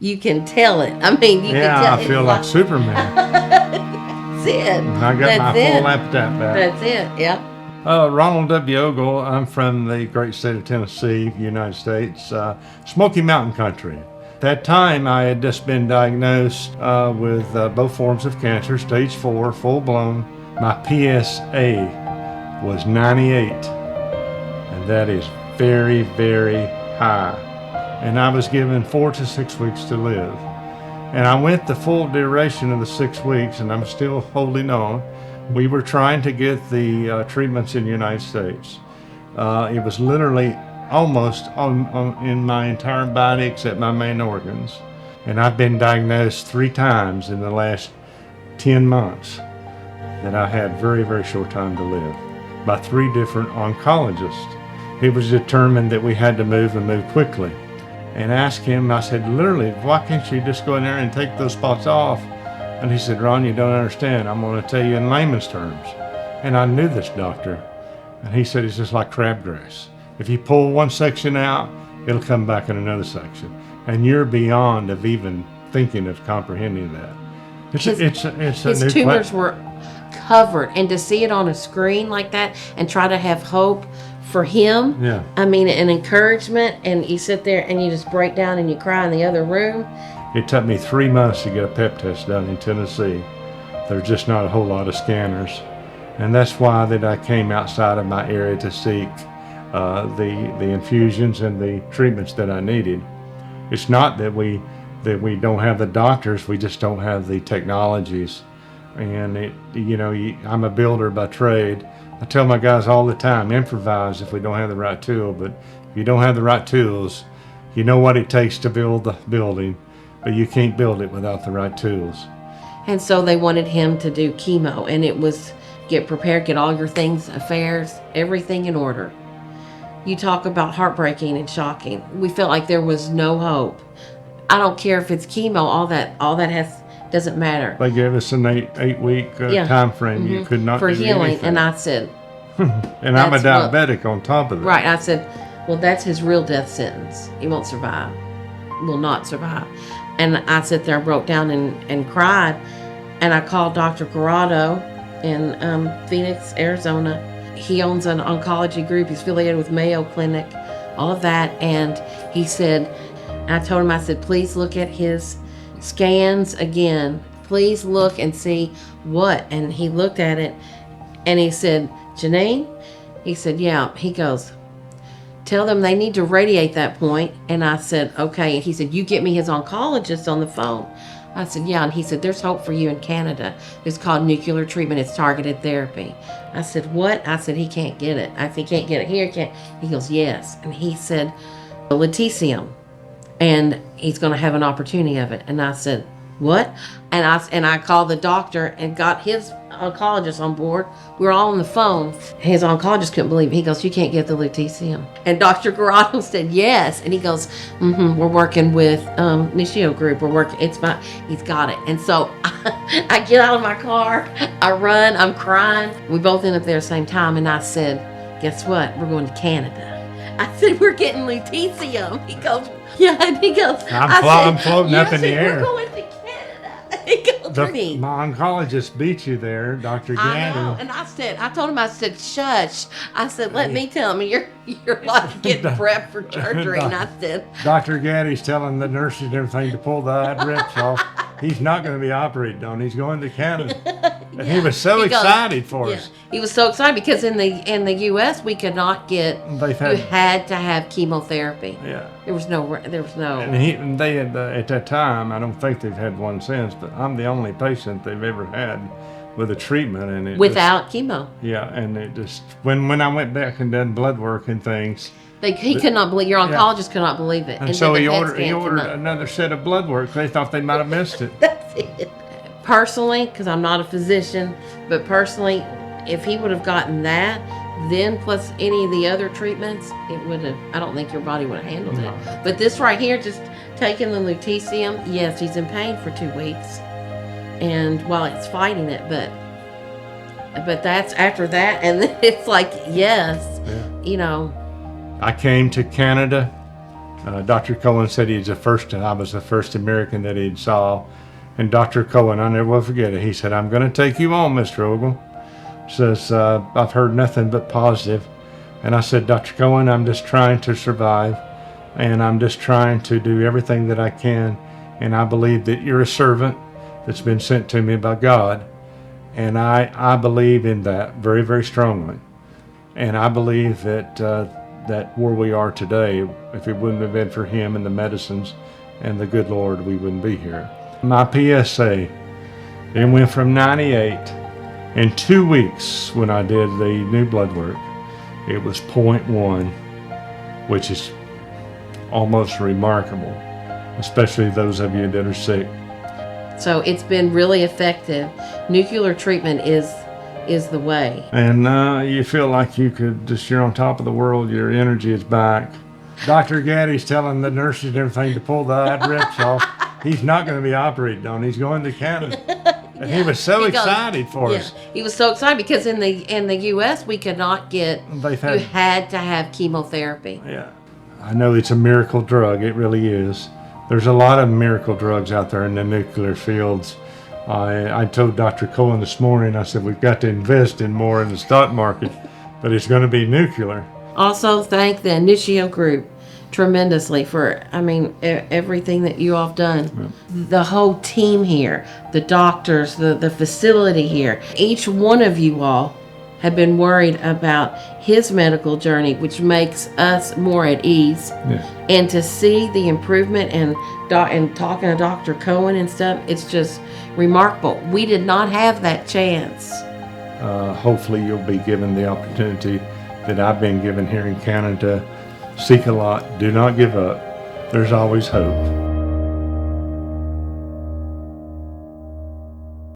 You can tell it. I mean, you can tell. I feel like Superman. That's it. I got my full appetite back. That's it, yeah. Ronald W. Ogle. I'm from the great state of Tennessee, United States, Smoky Mountain country. At that time, I had just been diagnosed with both forms of cancer, stage 4, full blown. My PSA was 98, and that is very, very high. And I was given 4 to 6 weeks to live. And I went the full duration of the 6 weeks, and I'm still holding on. We were trying to get the treatments in the United States. It was literally almost in my entire body except my main organs. And I've been diagnosed 3 times in the last 10 months that I had very, very short time to live by 3 different oncologists. It was determined that we had to move and move quickly. And asked him, I said, literally, why can't you just go in there and take those spots off? And he said, Ron, you don't understand. I'm going to tell you in layman's terms. And I knew this doctor. And he said, it's just like crabgrass. If you pull one section out, it'll come back in another section. And you're beyond of even thinking of comprehending that. His tumors were covered. And to see it on a screen like that and try to have hope for him, yeah. I mean, an encouragement, and you sit there and you just break down and you cry in the other room. It took me 3 months to get a PET test done in Tennessee. There's just not a whole lot of scanners. And that's why that I came outside of my area to seek the infusions and the treatments that I needed. It's not that we don't have the doctors, we just don't have the technologies. And I'm a builder by trade. I tell my guys all the time, improvise if we don't have the right tool, but if you don't have the right tools, you know what it takes to build the building, but you can't build it without the right tools. And so they wanted him to do chemo, and it was get prepared, get all your things, affairs, everything in order. You talk about heartbreaking and shocking. We felt like there was no hope. I don't care if it's chemo, all that doesn't matter. They gave us an eight-week time frame. You could not for do healing, anything. and I said, and I'm a diabetic on top of that. Right, I said, well, that's his real death sentence. He won't survive, will not survive. And I sat there, broke down and cried, and I called Dr. Corrado in Phoenix, Arizona. He owns an oncology group. He's affiliated with Mayo Clinic, all of that. And he said, I told him, I said, please look at his scans again. Please look and see what. And he looked at it and he said, Janine? He said, yeah. He goes, tell them they need to radiate that point. And I said, okay. And he said, you get me his oncologist on the phone. I said, yeah. And he said, there's hope for you in Canada. It's called nuclear treatment. It's targeted therapy. I said, what? I said, he can't get it. I said, he can't get it here. Can't. He goes, yes. And he said, lutetium. And he's going to have an opportunity of it. And I said, what? And I called the doctor and got his oncologist on board. We were all on the phone. His oncologist couldn't believe it. He goes, you can't get the lutetium. And Dr. Corrado said, yes. And he goes, we're working with INITIO Group. He's got it. And so I get out of my car. I run. I'm crying. We both end up there at the same time. And I said, guess what? We're going to Canada. I said, we're getting lutetium. He goes, yeah. And he goes, I'm floating up in the air. We're going to Canada. He goes, my oncologist beat you there, Dr. Gaddy. I know. And I told him, I said, shush. I said, let me tell him you're like getting prepped for surgery. And I said, Dr. Gaddy's telling the nurses and everything to pull the ad rips off. He's not going to be operated on. He's going to Canada. And he was so excited for us. He was so excited because in the U.S. we could not get. You had to have chemotherapy. Yeah. There was no. And they had at that time. I don't think they've had one since, but I'm the only patient they've ever had with a treatment, and without chemo. Yeah, and it just when I went back and done blood work and things. He could not believe. Your oncologist could not believe it. And so he ordered another set of blood work. They thought they might have missed it. That's it. Personally, because I'm not a physician, but personally, if he would have gotten that, then plus any of the other treatments, it would have. I don't think your body would have handled it. But this right here, just taking the lutetium, yes, he's in pain for 2 weeks, and while it's fighting it, but that's after that, and then it's like yes, I came to Canada Dr. Cohen said I was the first American that he'd saw. And Dr. Cohen, I never will forget it, he said, "I'm going to take you on, Mr. Ogle." Says, "I've heard nothing but positive." And I said, "Dr. Cohen, I'm just trying to survive, and I'm just trying to do everything that I can. And I believe that you're a servant that's been sent to me by God. And I believe in that very, very strongly. And I believe that that where we are today, if it wouldn't have been for him and the medicines and the good Lord, we wouldn't be here." My PSA, it went from 98 in 2 weeks when I did the new blood work. It was 0.1, which is almost remarkable, especially those of you that are sick. So it's been really effective. Nuclear treatment is the way. And you feel like you're on top of the world, your energy is back. Dr. Gaddy's telling the nurses and everything to pull the hot rips off. He's not going to be operated on. He's going to Canada. And he was so excited for us. He was so excited because in the U.S. we could not get. You had to have chemotherapy. Yeah, I know it's a miracle drug. It really is. There's a lot of miracle drugs out there in the nuclear fields. I told Dr. Cohen this morning, I said, we've got to invest in more in the stock market, but it's going to be nuclear. Also, thank the INITIO group tremendously for, everything that you all have done. Yeah. The whole team here, the doctors, the facility here. Each one of you all have been worried about his medical journey, which makes us more at ease. Yeah. And to see the improvement and talking to Dr. Cohen and stuff, it's just remarkable. We did not have that chance. Hopefully you'll be given the opportunity that I've been given here in Canada. Seek a lot. Do not give up. There's always hope.